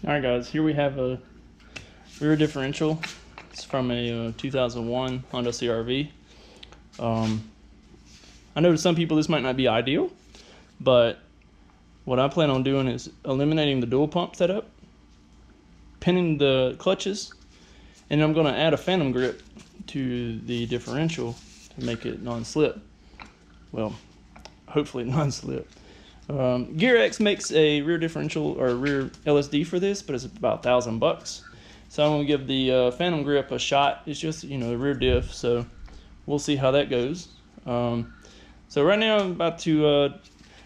Alright guys, here we have a rear differential. It's from a 2001 Honda CRV. I know to some people this might not be ideal, but what I plan on doing is eliminating the dual pump setup, pinning the clutches, and I'm going to add a phantom grip to the differential to make it non-slip. Well, hopefully non-slip. GearX makes a rear differential or rear LSD for this, but it's about $1,000. So I'm gonna give the phantom grip a shot. It's just, you know, the rear diff, so we'll see how that goes. So right now I'm about to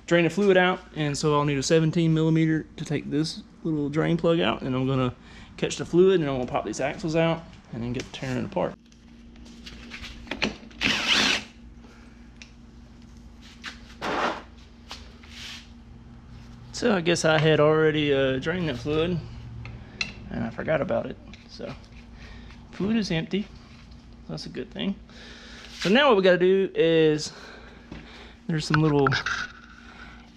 drain the fluid out, and so I'll need a 17 millimeter to take this little drain plug out, and I'm gonna catch the fluid, and I'm gonna pop these axles out and then get tearing it apart. So I guess I had already drained that fluid, and I forgot about it. So fluid is empty. That's a good thing. So now what we got to do is, there's some little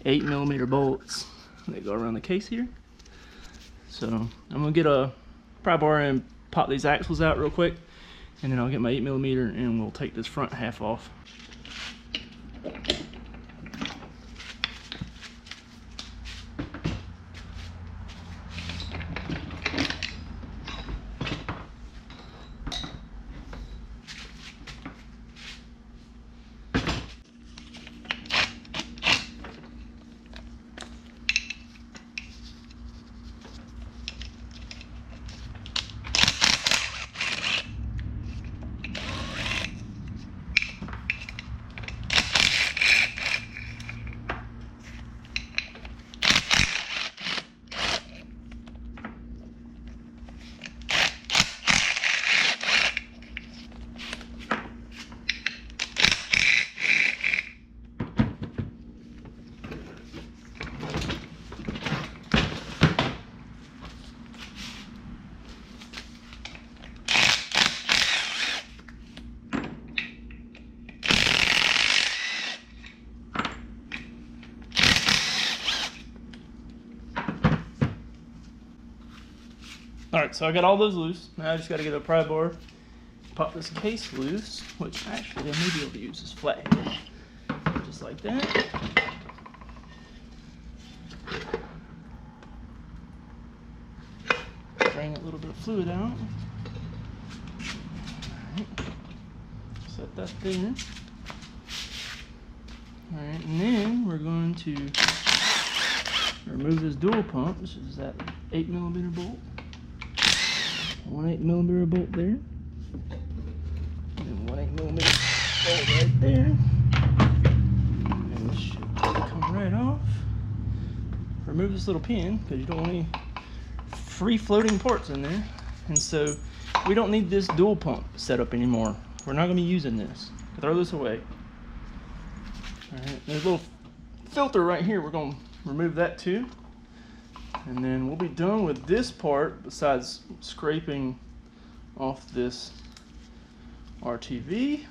8 millimeter bolts that go around the case here. So I'm gonna get a pry bar and pop these axles out real quick, and then I'll get my 8 millimeter and we'll take this front half off. Alright, so I got all those loose. Now I just got to get a pry bar, pop this case loose, which actually I may be able to use this flat here. Just like that. Drain a little bit of fluid out. Alright, set that there. Alright, and then we're going to remove this dual pump. This is that 8 millimeter bolt. One 8 millimeter bolt there, and one 8 millimeter bolt right there, and this should come right off. Remove this little pin because you don't want any free floating parts in there, and so we don't need this dual pump setup anymore. We're not going to be using this. Throw this away. All right, there's a little filter right here. We're going to remove that too. And then we'll be done with this part, besides scraping off this RTV.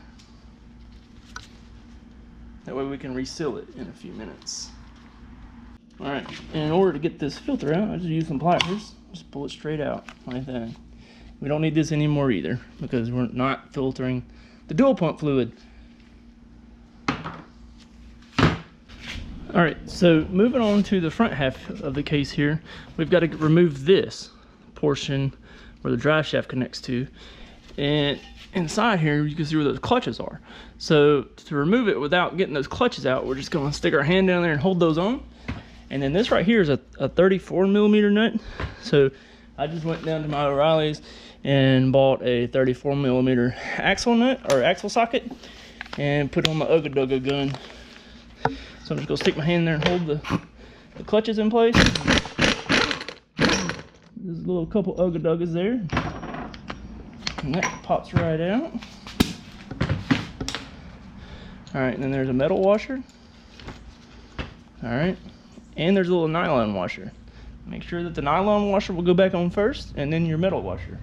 That way we can reseal it in a few minutes. Alright, and in order to get this filter out, I just use some pliers. Just pull it straight out, like that. We don't need this anymore either, because we're not filtering the dual pump fluid. Alright, so moving on to the front half of the case here, we've got to remove this portion where the drive shaft connects to. And inside here, you can see where those clutches are. So to remove it without getting those clutches out, we're just going to stick our hand down there and hold those on. And then this right here is a 34 millimeter nut. So I just went down to my O'Reilly's and bought a 34 millimeter axle nut, or axle socket, and put on my AWD gun. So I'm just gonna stick my hand there and hold the clutches in place. There's a little couple AWDs there. And that pops right out. Alright, and then there's a metal washer. Alright, and there's a little nylon washer. Make sure that the nylon washer will go back on first, and then your metal washer.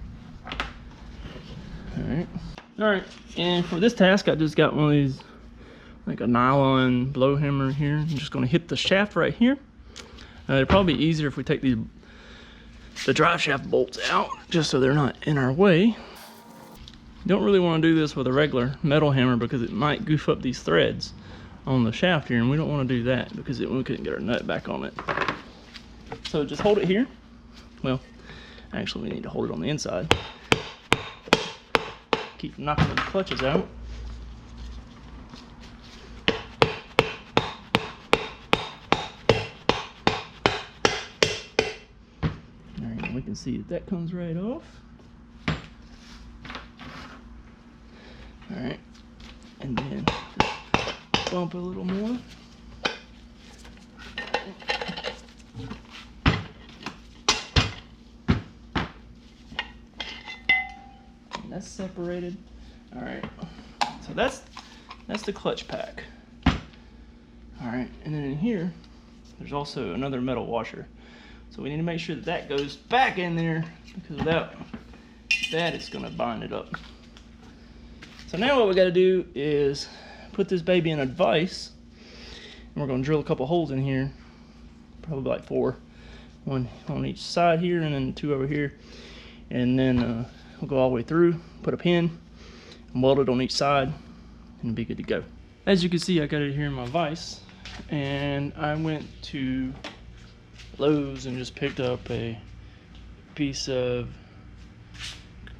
Alright, and for this task I just got one of these, like a nylon blow hammer here. I'm just going to hit the shaft right here. It'd probably be easier if we take the drive shaft bolts out just so they're not in our way. You don't really want to do this with a regular metal hammer because it might goof up these threads on the shaft here, and we don't want to do that because we couldn't get our nut back on it. So just hold it here. Well, actually we need to hold it on the inside. Keep knocking the clutches out. Alright, we can see that comes right off. Alright, and then bump a little more. And that's separated. Alright, so that's the clutch pack. Alright, and then in here, there's also another metal washer. So we need to make sure that that goes back in there, because without that, it's going to bind it up. So now what we got to do is put this baby in a vise, and we're going to drill a couple holes in here, probably like 4, one on each side here, and then 2 over here, and then we'll go all the way through, put a pin, and weld it on each side, and be good to go. As you can see, I got it here in my vise, and I went to Lowe's and just picked up a piece of,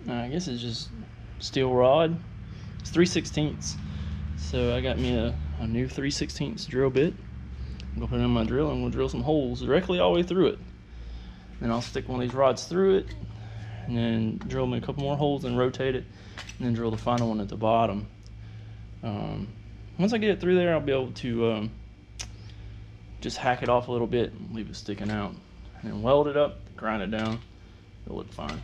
I guess it's just steel rod. It's 3/16. So I got me a new 3/16 drill bit. I'm gonna put it in my drill and we'll drill some holes directly all the way through it. Then I'll stick one of these rods through it, and then drill me a couple more holes and rotate it, and then drill the final one at the bottom. Once I get it through there, I'll be able to just hack it off a little bit and leave it sticking out, and then weld it up, grind it down. It'll look fine.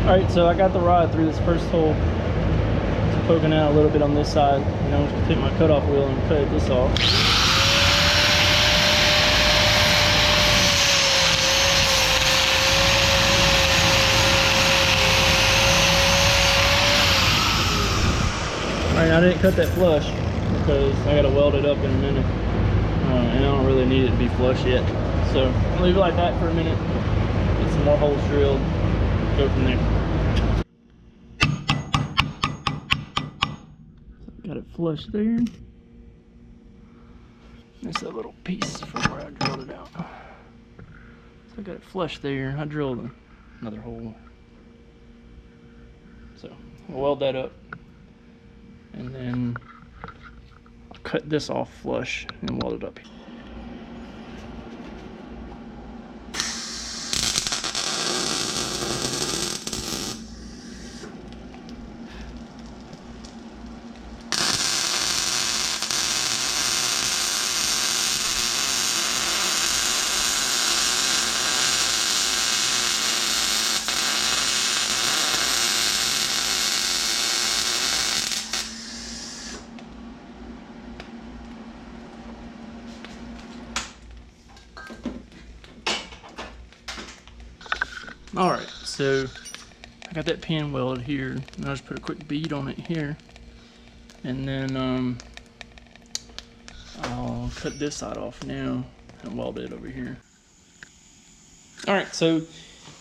Alright, so I got the rod through this first hole. It's poking out a little bit on this side. And I'm just going to take my cutoff wheel and cut this off. Alright, I didn't cut that flush because I got to weld it up in a minute. And I don't really need it to be flush yet. So I'll leave it like that for a minute. Get some more holes drilled. Go from there. Got it flush there. That's that little piece from where I drilled it out. So I got it flush there. I drilled another hole. So I'll weld that up, and then I'll cut this off flush and weld it up. Alright, so I got that pin welded here, and I'll just put a quick bead on it here, and then I'll cut this side off now and weld it over here. Alright, so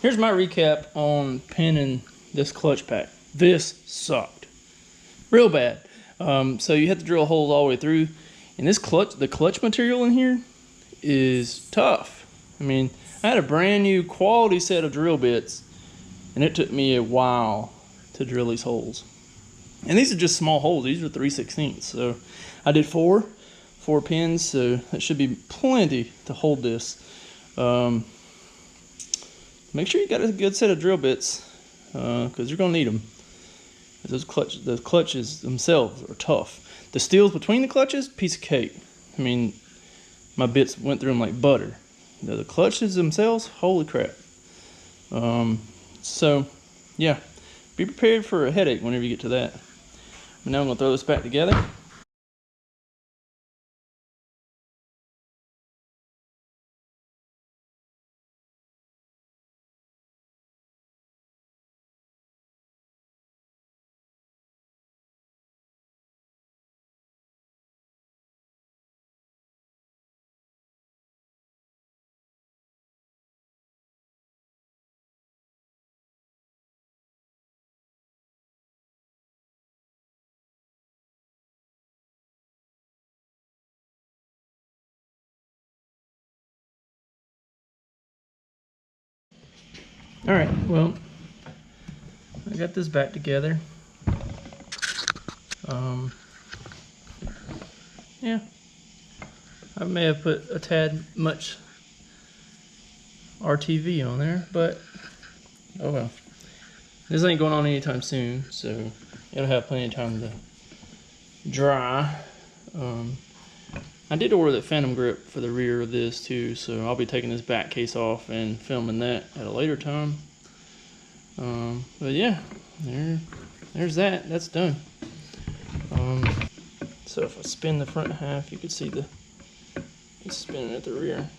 here's my recap on pinning this clutch pack. This sucked real bad. So you have to drill holes all the way through, and this clutch, the clutch material in here is tough. I mean, I had a brand new quality set of drill bits, and it took me a while to drill these holes. And these are just small holes. These are 3/16. So I did four pins, so that should be plenty to hold this. Make sure you got a good set of drill bits, because you're gonna need them. The clutches themselves are tough. The steels between the clutches, piece of cake. I mean, my bits went through them like butter. The clutches themselves, holy crap. So yeah, be prepared for a headache whenever you get to that. But now I'm gonna throw this back together. All right, well, I got this back together. Yeah, I may have put a tad much RTV on there, but oh well. This ain't going on anytime soon, so it'll have plenty of time to dry. I did order the phantom grip for the rear of this too, so I'll be taking this back case off and filming that at a later time. But yeah, there's that. That's done. So if I spin the front half, you can see it's spinning at the rear.